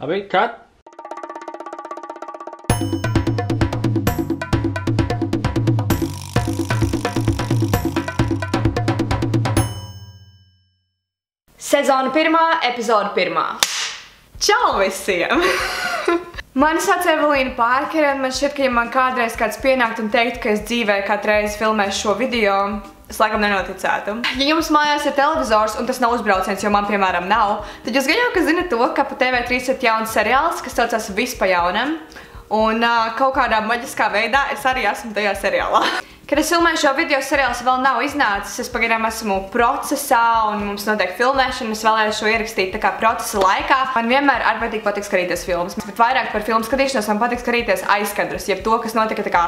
Labi, kat! Sezona 1, epizode 1. Čau visiem! Mani sauc Evelīna Pārkere, un man šķiet, ka ja man kādreiz kāds pienākt un teikt, ka es dzīvē katru reizi filmēšu šo video, es laikam nenoticētu. Ja jums mājās ir televizors un tas nav uzbrauciens, jo man, piemēram, nav, tad jūs gan jau, ka zinat to, ka pa TV3 ir jauns seriāls, kas saucās Viss pa jaunam, un kaut kādā maģiskā veidā es arī esmu tajā seriālā. Kad es filmēju šo video, seriāls vēl nav iznācis, es pagaidām esmu procesā un mums notiek filmēšana, es vēlēju šo ierakstīt tā kā procesa laikā. Man vienmēr arī patīk skatīties filmas, bet vairāk par filmu skatīšanos man patīk skatīties aizkadrus, jeb to, kas notika tā kā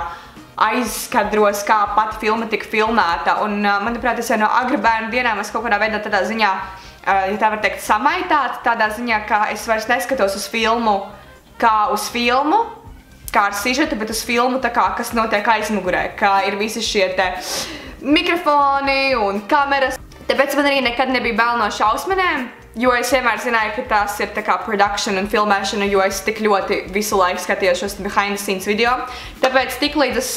aizskadros, kā pati filma tika filmēta. Un, manuprāt, es jau no agri bērnu dienām es kaut kādā veidā tādā ziņā, ja tā var teikt, samaitāta, tādā ziņā, ka es vairs neskatos uz filmu kā uz filmu, kā ar sižetu, bet uz filmu tā kā, kas notiek aizmugurē, kā ir visi šie te mikrofoni un kameras. Tāpēc man arī nekad nebija bail no šausminēm, jo es vienmēr zināju, ka tās ir tā kā production un filmēšana, jo es tik ļoti visu laiku skatījos šos behind the scenes video. Tāpēc tiklīdz es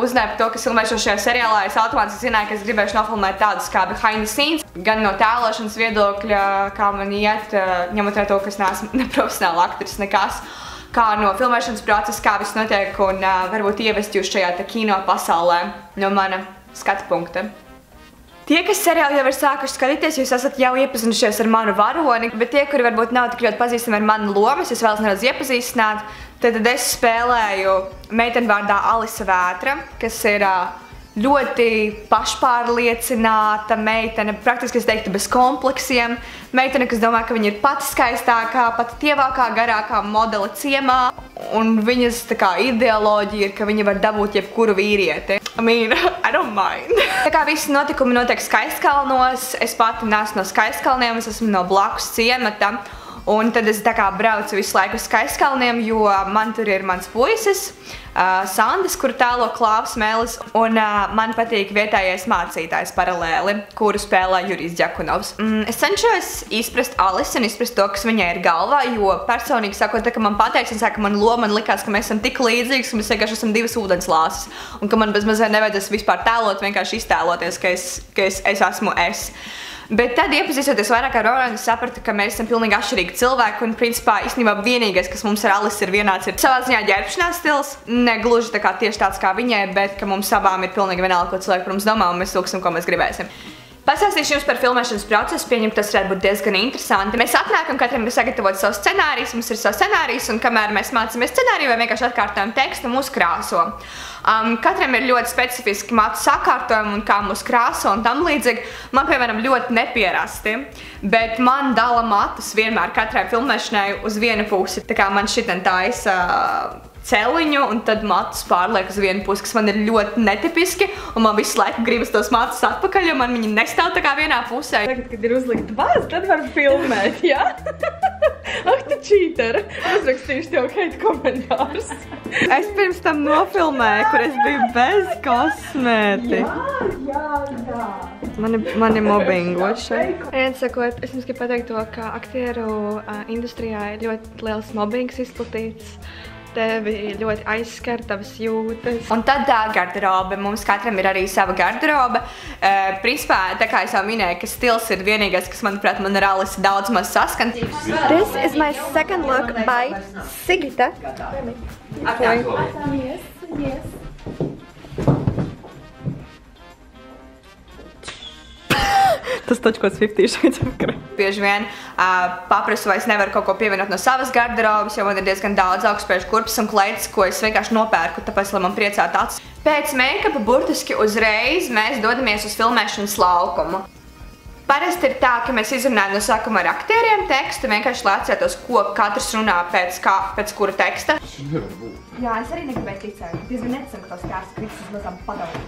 uzzināju par to, ka filmēšu šajā seriālā, es automātiski zināju, ka es gribēšu nofilmēt tādus kā behind the scenes, gan no tēlošanas viedokļa, kā man iet, ņemot vērā to, ka es neesmu neprofesionāla aktris nekas, kā no filmēšanas procesa, kā viss notiek un varbūt ievest jūs šajā kino pasaulē no mana skatu punkta. Tie, kas seriāli jau ir sākuši skatīties, jūs esat jau iepazinušies ar manu varoni, bet tie, kuri varbūt nav tik ļoti pazīstami ar manu lomu, es vēlos nedaudz iepazīstināt, tad es spēlēju meiteni vārdā Alisa Vētra, kas ir ļoti pašpārliecināta meitene, praktiski es teiktu bez kompleksiem. Meitene, kas domā, ka viņa ir pati skaistākā, pati tievākā, garākā modele ciemā, un viņas tā kā ideoloģija ir, ka viņa var dabūt jebkuru vīrieti. I mean, I don't mind. Tā kā visi notikumi notiek Skaistkalnos, es pati neesmu no Skaistkalniem, es esmu no blakus ciemata. Un tad es tā kā braucu visu laiku uz Skaistkalniem, jo man tur ir mans puisis, Sandis, kuru tēlo Klāvs Melis, un man patīk vietējais mācītājs paralēli, kuru spēlē Jurijs Džakunovs. Es cenšos izprast Alisu un izprast to, kas viņai ir galvā, jo personīgi sakot, ka man pateiks, un saka, ka man loma likās, ka mēs esam tik līdzīgas, ka mēs vienkārši esam divas ūdenslāses, un ka man bez mazliet nevajadzēs vispār tēlot, vienkārši iztēloties, ka es esmu es. Bet tad, iepazīstoties vairāk ar Roranu, es sapratu, ka mēs esam pilnīgi atšķirīgi cilvēki, un principā īstenībā vienīgais, kas mums ar Alisu ir vienāds, ir savā ziņā ģērbšanās stils, ne gluži tā kā tieši tāds kā viņai, bet ka mums abām ir pilnīgi vienalga, ko cilvēki par mums domā, un mēs lūksim, ko mēs gribēsim. Pastāstīšu jums par filmēšanas procesu, pieņemt, tas varētu būt diezgan interesanti. Mēs atnākam, katram ir sagatavot savu scenāriju, mums ir savu scenārijas, un kamēr mēs mācāmies scenāriju vai vienkārši atkārtojam tekstu, mūs krāso. Katram ir ļoti specifiski matu sakārtojumi un kā mūs krāso un tam līdzīgi. Man, piemēram, ļoti nepierasti, bet man dala matus vienmēr katrai filmēšanai uz vienu pusi. Tā kā man šitien taisa celiņu un tad matus pārliek uz vienu pusi, kas man ir ļoti netipiski, un man visu laiku gribas tos matus atpakaļ, jo man viņi nestāv tā kā vienā pusē. Tagad, kad ir uzlikta bāze, tad var filmēt, jā? Ak, tu čīteri! Uzrakstīšu tev hate komentārus. Es pirms tam nofilmēju, kur es biju bez kosmēti. Jā. Mani mobbingoši. Viens sakot, es jums gribu pateikt to, ka aktieru industrijā ir ļoti liels mobbings izplatīts. Tevi ļoti aizskar tavas jūtas. Un tad tā garderobe. Mums katram ir arī sava garderobe. Principā, tā kā es jau minēju, ka stils ir vienīgais, kas, manuprāt, man ar Alisu daudz maz saskan. This is my second look by Sigita. Okay. Yes. Tas taču kāds 50 šeit vakarā. Bieži vien paprasu, vai es nevaru kaut ko pievienot no savas garderobas, jo man ir diezgan daudz augstspēļu kurpes un kleitas, ko es vienkārši nopērku, tāpēc, lai man priecātu acis. Pēc make-upa burtiski uzreiz mēs dodamies uz filmēšanas laukumu. Parasti ir tā, ka mēs izrunājam no sākuma ar aktieriem tekstu, vienkārši lai atcerētos, ko katrs runā pēc kura teksta. Jā, es arī negribēju ticēt. Diezgan neticam, ka tos kārs kritis mazām padomu.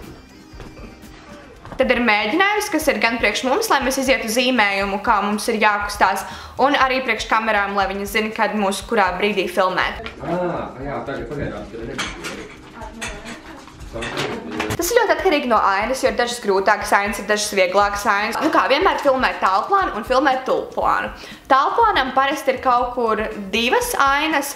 Tad ir mēģinājums, kas ir gan priekš mums, lai mēs izietu zīmējumu, kā mums ir jākustās, un arī priekš kamerām, lai viņi zina, kad mūs kurā brīdī filmēt. Jā, tagad pagaidām, tad nebija. Tas ir ļoti atkarīgi no ainas, jo ir dažas grūtākas ainas, ir dažas vieglākas ainas. Nu kā, vienmēr filmē tālplānu un filmē tulplānu. Tālplānam parasti ir kaut kur 2 ainas,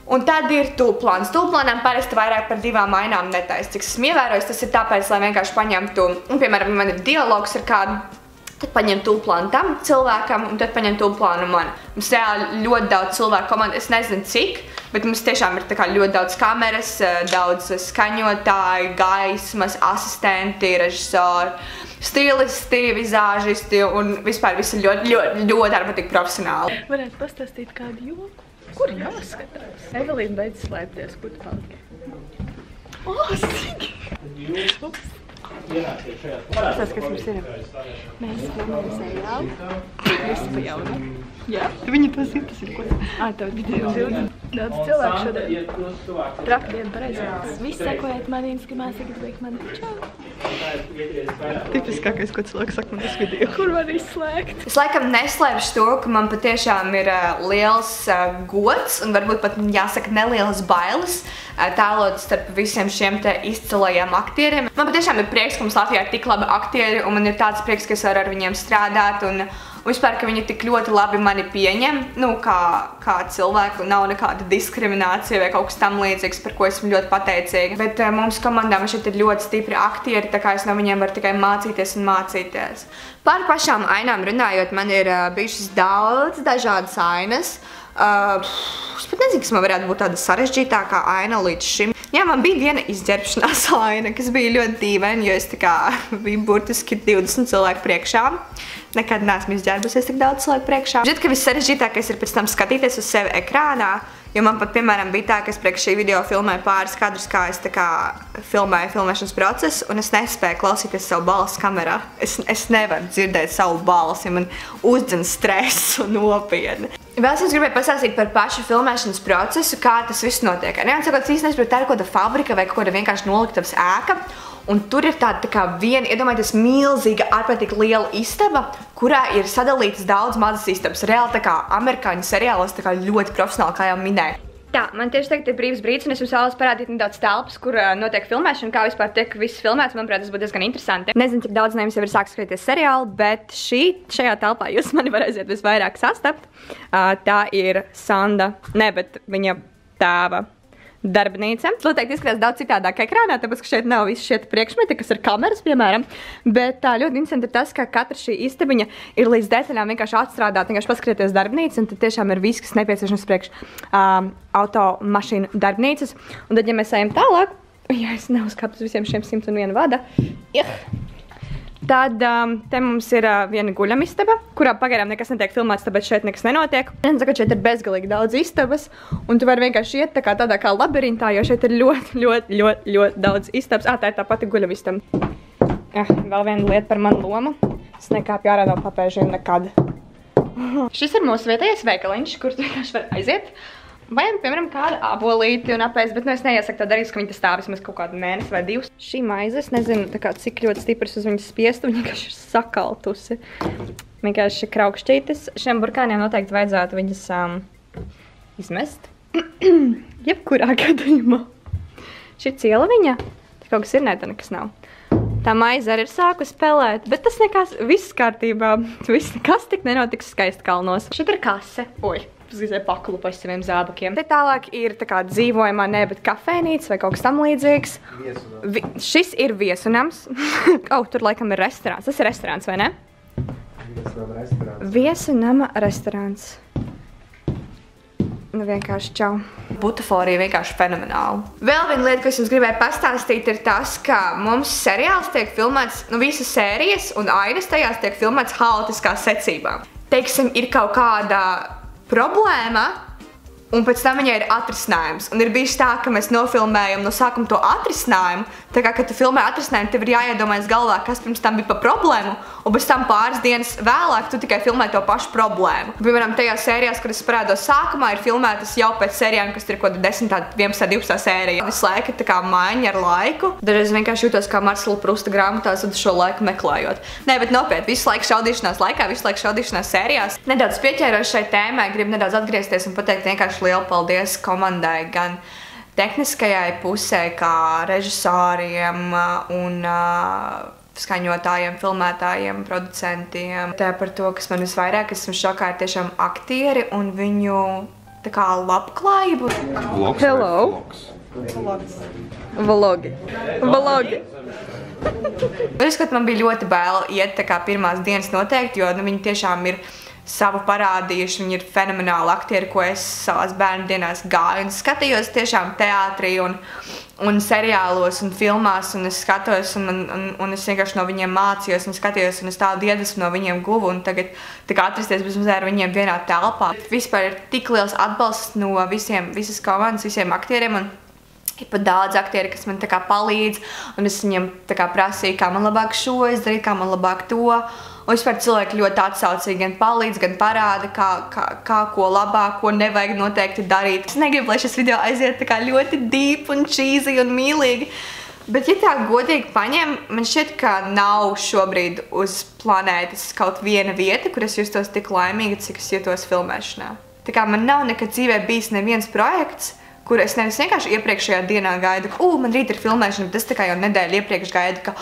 un tad ir tulplāns. Tulplānam parasti vairāk par 2 ainām netaisa. Cik esmu ievērojis, tas ir tāpēc, lai vienkārši paņemtu, un piemēram, ja man ir dialogs ar kādu, tad paņem tulplānu tam cilvēkam, un tad paņem tulplānu man. Mums reāli ļoti daudz cilvēku komandu, es nezinu cik, bet mums tiešām ir tā kā ļoti daudz kameras, daudz skaņotāji, gaismas, asistenti, režisori, stilisti, vizāžisti un vispār visi ļoti ārpatīk profesionāli. Varētu pastāstīt kādu joku? Kur jāskatās? Evelīna beidz slēpties, kur tu paliki? Sīgi! Ups! Tas, kas mums ir. Mēs filmējam seriālu. Visi pa jaunu. Jā. Viņi to zina, tas ir ko? Tev video zildi. Daudz cilvēku šodien. Traka diena pareizās. Visi sekojiet mani Instagramā, sagatavojat mani. Čau. Tipiskākais, ko cilvēks saka man tas video. Kur var izslēgt? Es laikam neslēpšu to, ka man patiešām ir liels gods un varbūt pat jāsaka nelielas bailes tēlot starp visiem šiem te izcilajiem aktieriem. Man patiešām ir prieks, ka mums Latvijā ir tik labi aktieri un man ir tāds prieks, ka es varu ar viņiem strādāt un vispār, ka viņi tik ļoti labi mani pieņem, nu, kā cilvēku, nav nekāda diskriminācija vai kaut kas tam līdzīgs, par ko esmu ļoti pateicīga. Bet mums komandā man šeit ir ļoti stipri aktieri, tā kā es no viņiem varu tikai mācīties un mācīties. Par pašām ainām runājot, man ir bijušas daudz dažādas ainas. Es pat nezinu, kas man varētu būt tāda sarežģītākā aina līdz šim. Jā, man bija viena izģērbšanās aina, kas bija ļoti dīvaina, jo es tā kā biju burtiski 20 cilvēku priekšā. Nekad neesmu izģērbusies tik daudz cilvēku priekšā. Žiet, ka viss sarežģītākais ir pēc tam skatīties uz sevi ekrānā, jo man pat, piemēram, bija tā, ka es priekš šī video filmēju pāris kadrus, kā es tā kā filmēju filmēšanas procesu, un es nespēju klausīties savu balsi kamerā. Es nevaru dzirdēt savu balsi, man uzdzen stresu nopietni. Vēl es gribēju pastāstīt par pašu filmēšanas procesu, kā tas viss notiek. Neatsakot, es īsti nesaprotu, tā ir kaut kāda fabrika vai kaut kāda vienkārši noliktavas ēka. Un tur ir tāda tā kā viena, iedomājieties, milzīga, ārprātīgi liela istaba, kurā ir sadalītas daudz mazas istabas. Reāli tā kā amerikāņu seriālos, tā kā ļoti profesionāli, kā jau minēju. Tā, man tieši tagad ir brīvs brīdis, un es jums vēlos parādīt nedaudz telpas, kur notiek filmēšana, kā vispār tiek viss filmēts. Manuprāt, tas būtu diezgan interesanti. Nezinu, cik daudz no jums jau ir sāks skatīties seriālu, bet šajā telpā jūs mani varēsiet visvairāk sastapt. Tā ir Sanda, bet viņa tēva darbnīca. Noteikti izskatās daudz citādāk ekrānā, tāpēc, ka šeit nav visi šie priekšmeti, kas ir kameras, piemēram. Bet ļoti interesanti ir tas, ka katra šī istabiņa ir līdz detaļām vienkārši atstrādāta, vienkārši paskatieties darbnīcu, un tad tiešām ir viss, kas nepieciešams priekš automašīnu darbnīcas. Un tad, ja mēs ejam tālāk, ja es neuzkāptu uz visiem šiem 101 vada, tad te mums ir viena guļamistaba, kurā pagaidām nekas netiek filmēts, tāpēc šeit nekas nenotiek. Šeit ir bezgalīgi daudz istabas, un tu vari vienkārši iet tādā kā labirintā, jo šeit ir ļoti daudz istabas. Tā ir tā pati guļamistaba. Vēl viena lieta par manu lomu. Es nekāpju ārā no papēžiem nekad. Šis ir mūsu vietējais veikaliņš, kur tu vienkārši var aiziet. Vai, piemēram, kāda abolīti un apēst, bet es neiesaku tā darīt, ka viņi tas stāv vismaz kaut kādu mēnesi vai 2. Šī maize, es nezinu, cik ļoti stipras uz viņas spiestu, viņa vienkārši ir sakaltusi. Vienkārši kraukšķītis. Šiem burkāniem noteikti vajadzētu viņas izmest. Jebkurā gadījumā. Šī cieliņa, tā kaut kas ir, tā nekas nav. Tā maize arī ir sāku spēlēt, bet tas nekas, viss kārtībā. Viss nekas tik nenotiks Skaistkalnos. Šeit ir kase. Oi. Es gribēju paklupu aiz saviem zābakiem. Te tālāk ir tā kā dzīvojumā, bet kafēnīca vai kaut kas tam līdzīgs. Šis ir viesunams. Tur laikam ir restorāns. Tas ir restorāns, vai ne? Viesunama restorāns. Nu vienkārši čau. Butaforija vienkārši fenomenāli. Vēl viena lieta, ko es jums gribēju pastāstīt, ir tas, ka mums seriāls tiek filmēts, visas sērijas un ainas tajās tiek filmēts haotiskā secībā. Teiksim, ir kaut kāda problēma, un pēc tam viņai ir atrisinājums. Un ir bijis tā, ka mēs nofilmējam no sākuma to atrisinājumu, tā kā, kad tu filmē atrisinājumu, tev ir jāiedomājas galvā, kas pirms tam bija pa problēmu, un pēc tam pāris dienas vēlāk tu tikai filmē to pašu problēmu. Piemēram, tajās sērijās, kuras parādos sākumā, ir filmētas jau pēc sērijām, kas ir kaut 10, 11, 12 sērija. Visu laiku tā kā maiņa ar laiku. Dažreiz vienkārši jūtos kā Marcela Prusta grāmatās un šo laiku meklējot. Nē, bet nopietni, visu laiku šaudīšanās laikā, visu laiku šaudīšanās sērijās. Nedaudz pieķēros šai tēmai, gribu nedaudz atgriezties un pateikt vienkārši lielu paldies komandai, gan tehniskajai pusē, kā režisoriem un skaņotājiem, filmētājiem, producentiem. Tā par to, kas man visvairāk esmu šokā, ir tiešām aktieri un viņu tā kā labklājību. Hello! Vlogi. Vlogi. Es skatu, man bija ļoti bail iet tā kā pirmās dienas noteikti, jo viņi tiešām ir savu parādījuši, viņi ir fenomenāli aktieri, ko es savās bērnu dienās gāju un skatījos tiešām teātrī un seriālos un filmās, un es skatos un es vienkārši no viņiem mācījos un skatījos un es tādu iedvesmu no viņiem guvu un tagad tā kā atrasties bezmazliet ar viņiem vienā telpā. Vispār ir tik liels atbalsts no visas komandas, visiem aktieriem un ir pat daudz aktieri, kas man tā kā palīdz un es viņiem tā kā prasīju, kā man labāk šo izdarīt, kā man labāk to. Un vispār cilvēki ļoti atsaucīgi gan palīdz, gan parāda, kā ko labāk, ko nevajag noteikti darīt. Es negribu, lai šis video aiziet tā kā ļoti deep un cheesy un mīlīgi. Bet, ja tā godīgi paņem, man šķiet, ka nav šobrīd uz planētas kaut viena vieta, kur es justos tik laimīga, cik es jutos filmēšanā. Tā kā man nav nekad dzīvē bijis neviens projekts, kur es nevis vienkārši iepriekšējā dienā gaidu, ka, man rīt ir filmēšana, bet es tā kā jau nedēļu iepriekš gaidu, ka,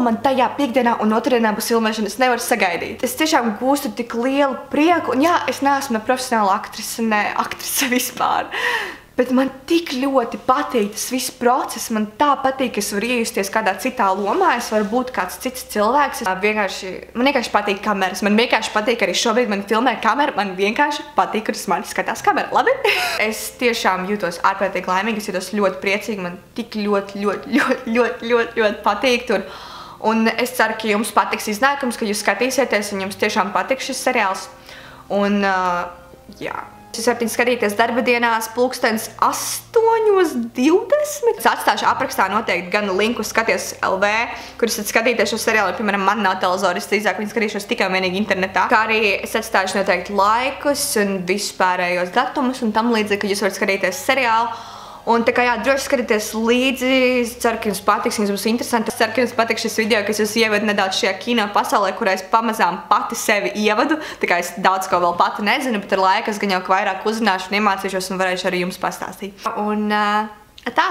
man tajā piekdienā un otrdienā būs filmēšana, es nevaru sagaidīt. Es tiešām gūstu tik lielu prieku, un jā, es neesmu ne profesionāla aktrise, ne aktrise vispār. Bet man tik ļoti patīk tas viss process, man tā patīk, ka es varu iejusties kādā citā lomā, es varu būt kāds cits cilvēks. Man vienkārši patīk kameras, man vienkārši patīk arī šobrīd man filmē kamera, man vienkārši patīk, kad mani skatās kamera, labi? Es tiešām jūtos ārprātīgi laimīgi, es jūtos ļoti priecīgi, man tik ļoti patīk tur. Un es ceru, ka jums patiks iznākums, ka jūs skatīsieties un jums tiešām patiks šis seriāls. Un, jā. Es varu skatīties darba dienās pulkstens 8:20. Es atstāšu aprakstā noteikti gan linku Skaties LV, kur esat skatīties šo seriālu, piemēram, man nav televizora, es drīzāk viņu skatīšos tikai un vienīgi internetā. Kā arī es atstāšu noteikti laikus un visus pārējos datumus un tam līdzīgi, ka jūs varat skatīties seriālu. Un tā kā jā, droši skatieties līdzi, es ceru, ka jums patiks, jums būs interesanti. Es ceru, ka jums patiks šis video, ka es jūs ievedu nedaudz šajā kino pasaulē, kurā es pamazām pati sevi ievadu. Tā kā es daudz ko vēl pati nezinu, bet ar laiku es gan jau vairāk uzzināšu un iemācīšos un varēšu arī jums pastāstīt. Un tā!